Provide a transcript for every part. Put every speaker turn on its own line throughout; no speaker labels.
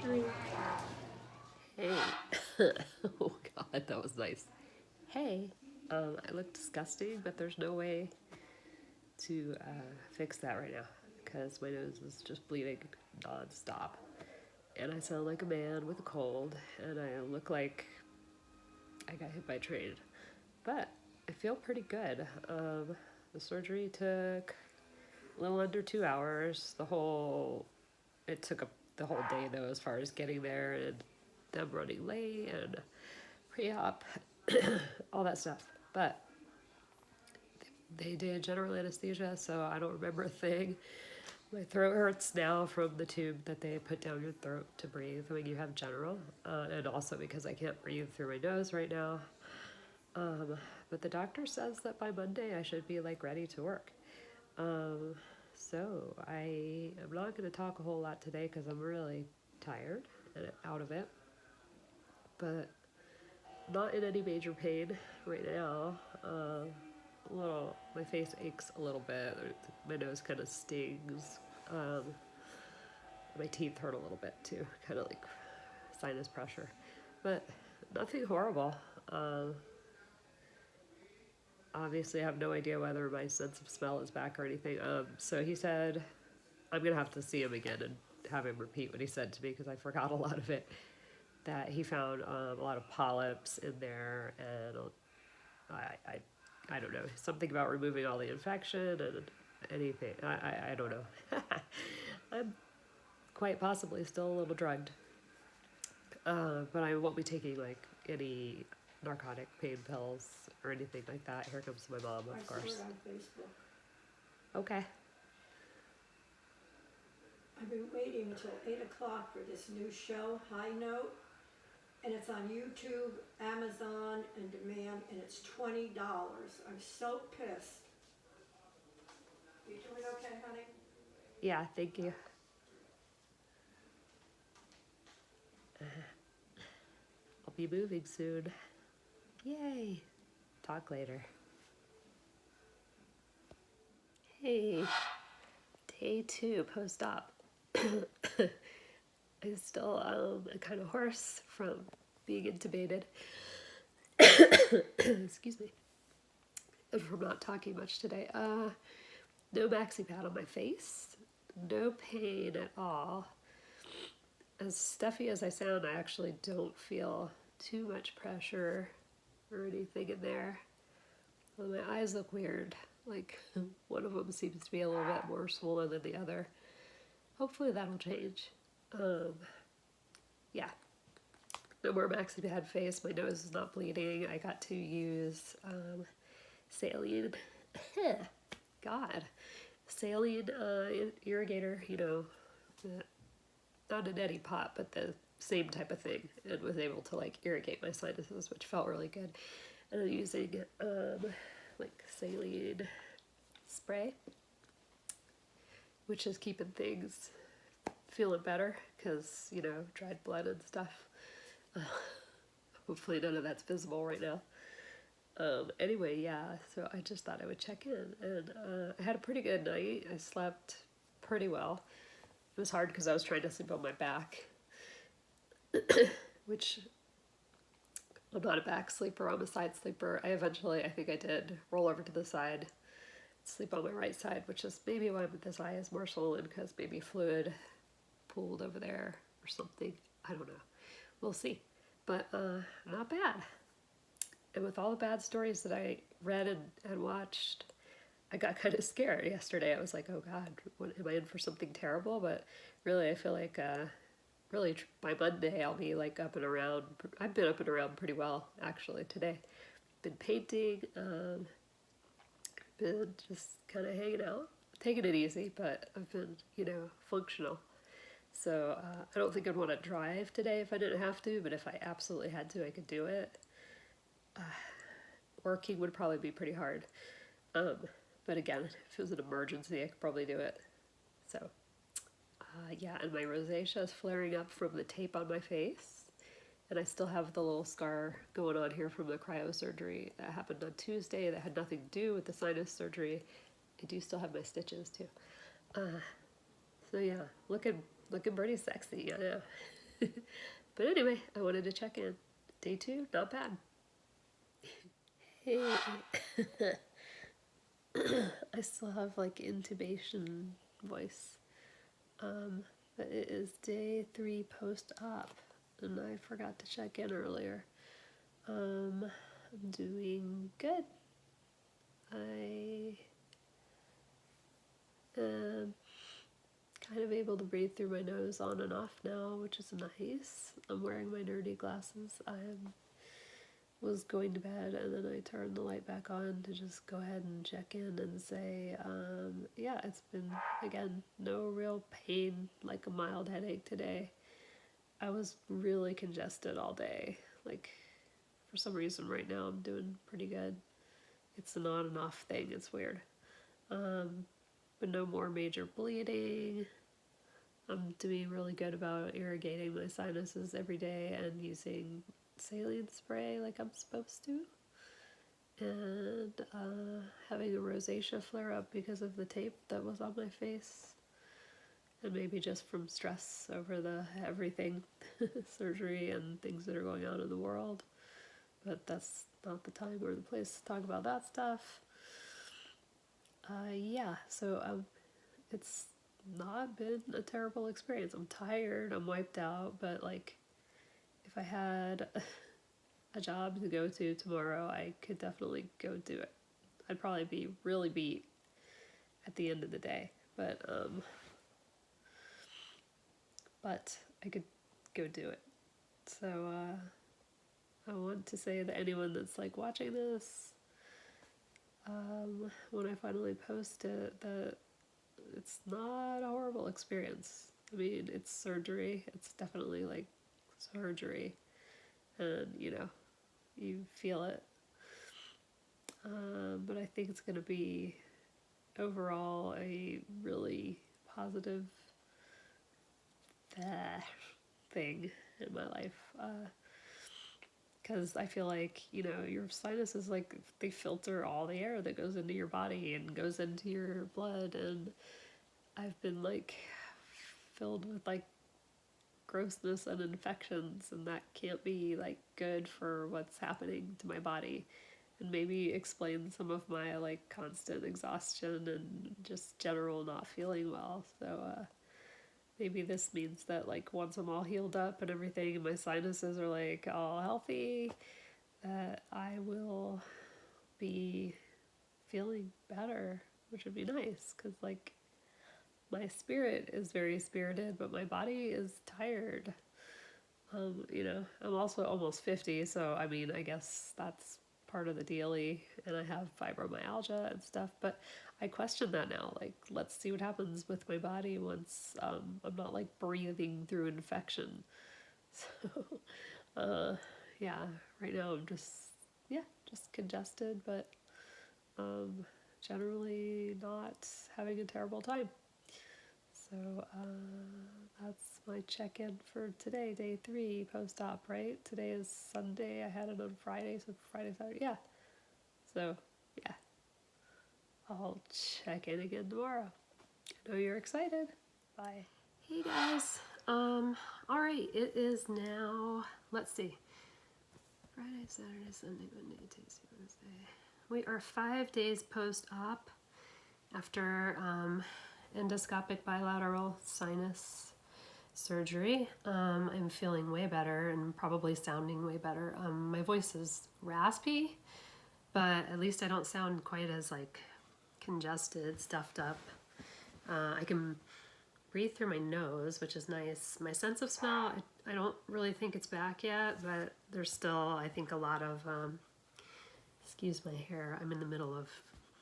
surgery. Hey. Oh God, that was nice. Hey. I look disgusting, but there's no way to fix that right now because my nose is just bleeding nonstop. And I sound like a man with a cold, and I look like I got hit by a train. But I feel pretty good. The surgery took a little under 2 hours. It took the whole day though, as far as getting there and them running late and pre-op, all that stuff. But they did general anesthesia, so I don't remember a thing. My throat hurts now from the tube that they put down your throat to breathe when you have general, and also because I can't breathe through my nose right now. Um, but the doctor says that by Monday I should be like ready to work. Um, so I am not going to talk a whole lot today because I'm really tired and out of it, but not in any major pain right now. My face aches a little bit. My nose kind of stings. Um, my teeth hurt a little bit too, kind of like sinus pressure, but nothing horrible. Um, Obviously, I have no idea whether my sense of smell is back or anything. So he said I'm gonna have to see him again and have him repeat what he said to me because I forgot a lot of it. That he found a lot of polyps in there, and I, I don't know, something about removing all the infection and anything. I don't know. I'm quite possibly still a little drugged, but I won't be taking like any narcotic pain pills or anything like that. Here comes my mom, of course.
I saw it on Facebook.
Okay.
I've been waiting until 8 o'clock for this new show, High Note, and it's on YouTube, Amazon, and demand, and it's $20. I'm so pissed. You doing okay, honey?
Yeah, thank you. I'll be moving soon. Yay. Talk later. Hey, day 2 post-op. I'm still kind of hoarse from being intubated. Excuse me. And from not talking much today. No maxi pad on my face. No pain at all. As stuffy as I sound, I actually don't feel too much pressure or anything in there. Well, my eyes look weird. Like one of them seems to be a little bit more swollen than the other. Hopefully that'll change. Yeah. No more maxi pad face. My nose is not bleeding. I got to use saline. God. Saline irrigator, not an neti pot, but the same type of thing, and was able to like irrigate my sinuses, which felt really good. And I'm using like saline spray, which is keeping things feeling better because dried blood and stuff. Hopefully none of that's visible right now. Anyway, yeah, so I just thought I would check in, and I had a pretty good night. I slept pretty well. It was hard because I was trying to sleep on my back, which I'm not a back sleeper, I'm a side sleeper. I think I did roll over to the side, sleep on my right side, which is maybe why this eye is more swollen because maybe fluid pooled over there or something. I don't know. We'll see. But not bad. And with all the bad stories that I read and watched, I got kind of scared yesterday. I was like, oh God, am I in for something terrible? But really, I feel like really by Monday I'll be like up and around. I've been up and around pretty well actually today. Been painting, been just kind of hanging out, taking it easy, but I've been, functional. So I don't think I'd want to drive today if I didn't have to, but if I absolutely had to, I could do it. Working would probably be pretty hard. But again, if it was an emergency, I could probably do it. So, yeah, and my rosacea is flaring up from the tape on my face. And I still have the little scar going on here from the cryosurgery that happened on Tuesday that had nothing to do with the sinus surgery. I do still have my stitches too. So yeah, looking pretty sexy, I know. But anyway, I wanted to check in. Day 2, not bad. Hey. I still have like intubation voice. But it is day 3 post-op, and I forgot to check in earlier. I'm doing good. I am kind of able to breathe through my nose on and off now, which is nice. I'm wearing my nerdy glasses. I was going to bed and then I turned the light back on to just go ahead and check in and say, yeah, it's been, again, no real pain, like a mild headache today. I was really congested all day. Like, for some reason right now I'm doing pretty good. It's an on and off thing, it's weird. But no more major bleeding. I'm doing really good about irrigating my sinuses every day and using saline spray like I'm supposed to. And having a rosacea flare up because of the tape that was on my face. And maybe just from stress over the everything, surgery and things that are going on in the world. But that's not the time or the place to talk about that stuff. Yeah, so it's not been a terrible experience. I'm tired, I'm wiped out, but like if I had a job to go to tomorrow, I could definitely go do it. I'd probably be really beat at the end of the day, but I could go do it. So I want to say that anyone that's like watching this, when I finally post it, that it's not a horrible experience. I mean, it's surgery. It's definitely like surgery, and you feel it. But I think it's going to be overall a really positive thing in my life. Because I feel like, your sinuses, like, they filter all the air that goes into your body and goes into your blood. And I've been, like, filled with, like, grossness and infections. And that can't be, like, good for what's happening to my body. And maybe explain some of my, like, constant exhaustion and just general not feeling well. So, maybe this means that, like, once I'm all healed up and everything and my sinuses are, like, all healthy, that I will be feeling better, which would be nice, because, like, my spirit is very spirited, but my body is tired. I'm also almost 50, so, I mean, I guess that's part of the dealie, and I have fibromyalgia and stuff, but I question that now. Like, let's see what happens with my body once I'm not, like, breathing through infection. So, yeah, right now I'm just congested, but generally not having a terrible time. So that's my check-in for today, day 3 post-op, right? Today is Sunday. I had it on Friday, so Friday, Saturday, yeah. So, yeah. I'll check in again tomorrow. I know you're excited. Bye. Hey guys. Alright, it is now, let's see. Friday, Saturday, Sunday, Monday, Tuesday, Wednesday. We are 5 days post-op after endoscopic bilateral sinus surgery. I'm feeling way better and probably sounding way better. My voice is raspy, but at least I don't sound quite as like congested, stuffed up. I can breathe through my nose, which is nice. My sense of smell, I don't really think it's back yet, but there's still, I think, a lot of, excuse my hair, I'm in the middle of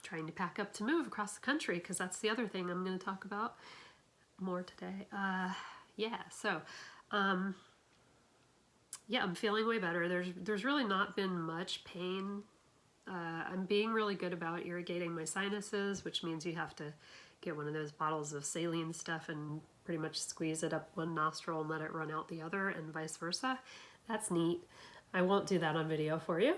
trying to pack up to move across the country, because that's the other thing I'm going to talk about more today. So I'm feeling way better. There's really not been much pain. I'm being really good about irrigating my sinuses, which means you have to get one of those bottles of saline stuff and pretty much squeeze it up one nostril and let it run out the other, and vice versa. That's neat. I won't do that on video for you.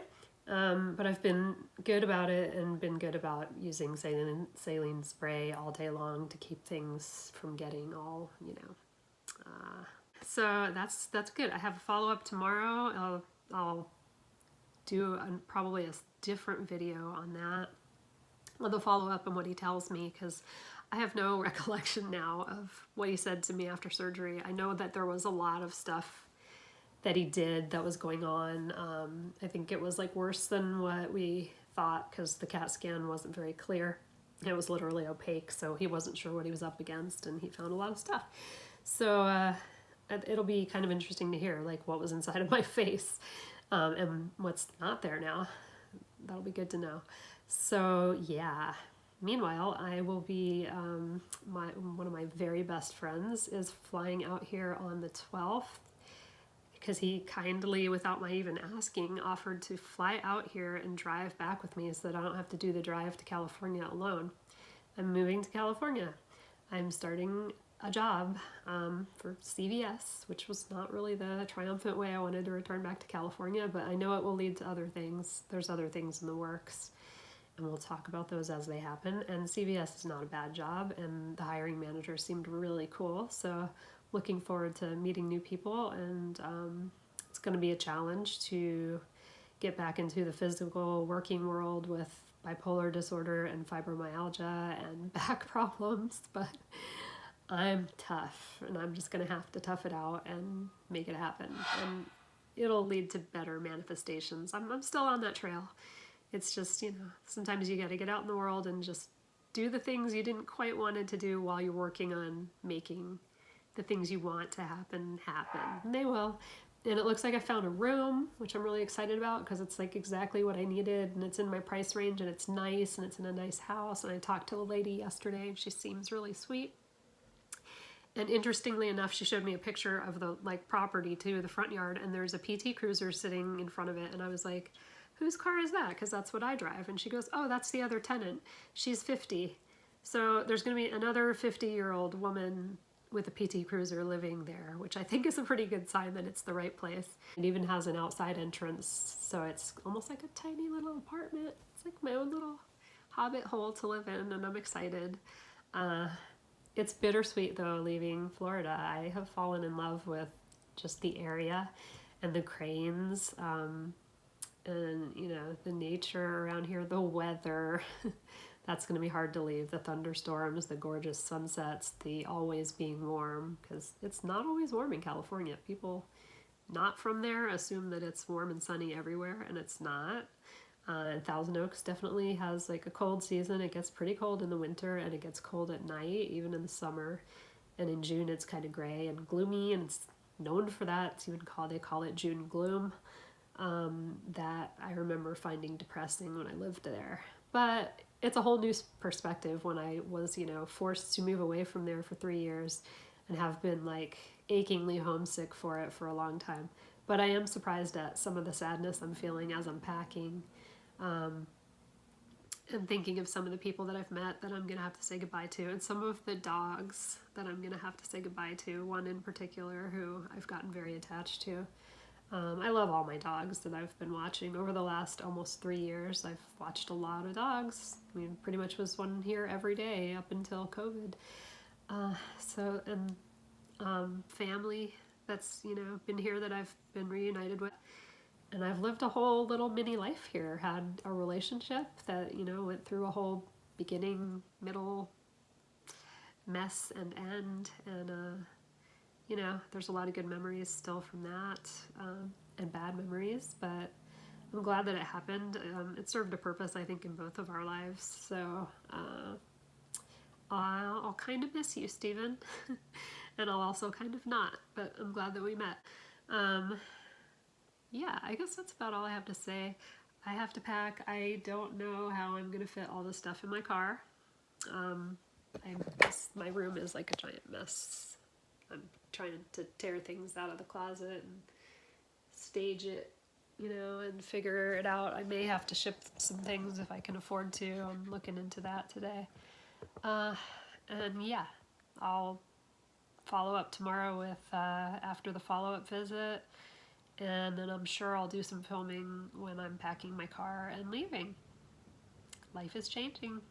But I've been good about it and been good about using saline spray all day long to keep things from getting all, So that's good. I have a follow-up tomorrow. I'll do probably a different video on that, with a follow-up and what he tells me, because I have no recollection now of what he said to me after surgery. I know that there was a lot of stuff that he did that was going on. I think it was like worse than what we thought, because the CAT scan wasn't very clear. It was literally opaque, so he wasn't sure what he was up against, and he found a lot of stuff. So it'll be kind of interesting to hear like what was inside of my face, and what's not there now. That'll be good to know. So yeah. Meanwhile, I will be, one of my very best friends is flying out here on the 12th, because he kindly, without my even asking, offered to fly out here and drive back with me so that I don't have to do the drive to California alone. I'm moving to California. I'm starting a job for CVS, which was not really the triumphant way I wanted to return back to California, but I know it will lead to other things. There's other things in the works, and we'll talk about those as they happen. And CVS is not a bad job, and the hiring manager seemed really cool, so looking forward to meeting new people. And it's going to be a challenge to get back into the physical working world with bipolar disorder and fibromyalgia and back problems, but I'm tough, and I'm just going to have to tough it out and make it happen, and it'll lead to better manifestations. I'm still on that trail. It's just, sometimes you got to get out in the world and just do the things you didn't quite wanted to do while you're working on making the things you want to happen. And they will. And it looks like I found a room, which I'm really excited about, because it's like exactly what I needed, and it's in my price range, and it's nice, and it's in a nice house. And I talked to the lady yesterday, and she seems really sweet. And interestingly enough, she showed me a picture of the property too, the front yard, and there's a PT Cruiser sitting in front of it. And I was like, whose car is that? Because that's what I drive. And she goes, oh, that's the other tenant. She's 50. So there's going to be another 50-year-old woman with a PT Cruiser living there, which I think is a pretty good sign that it's the right place. It even has an outside entrance, so it's almost like a tiny little apartment. It's like my own little hobbit hole to live in, and I'm excited. It's bittersweet though, leaving Florida. I have fallen in love with just the area and the cranes, and the nature around here, the weather. That's going to be hard to leave. The thunderstorms, the gorgeous sunsets, the always being warm, because it's not always warm in California. People not from there assume that it's warm and sunny everywhere, and it's not. And Thousand Oaks definitely has like a cold season. It gets pretty cold in the winter, and it gets cold at night, even in the summer. And in June, it's kind of gray and gloomy, and it's known for that. It's even they call it June gloom. That I remember finding depressing when I lived there. But it's a whole new perspective when I was, forced to move away from there for 3 years, and have been like achingly homesick for it for a long time. But I am surprised at some of the sadness I'm feeling as I'm packing, and thinking of some of the people that I've met that I'm going to have to say goodbye to, and some of the dogs that I'm going to have to say goodbye to, one in particular who I've gotten very attached to. I love all my dogs that I've been watching over the last almost 3 years. I've watched a lot of dogs. I mean, pretty much was one here every day up until COVID. Family that's, been here that I've been reunited with. And I've lived a whole little mini life here, had a relationship that, went through a whole beginning, middle, mess, and end. And, there's a lot of good memories still from that, and bad memories, but I'm glad that it happened. It served a purpose, I think, in both of our lives. So I'll kind of miss you, Stephen, and I'll also kind of not, but I'm glad that we met. Yeah, I guess that's about all I have to say. I have to pack. I don't know how I'm going to fit all this stuff in my car. My room is like a giant mess. I'm trying to tear things out of the closet and stage it, and figure it out. I may have to ship some things if I can afford to. I'm looking into that today. And yeah, I'll follow up tomorrow with after the follow-up visit, and then I'm sure I'll do some filming when I'm packing my car and leaving. Life is changing.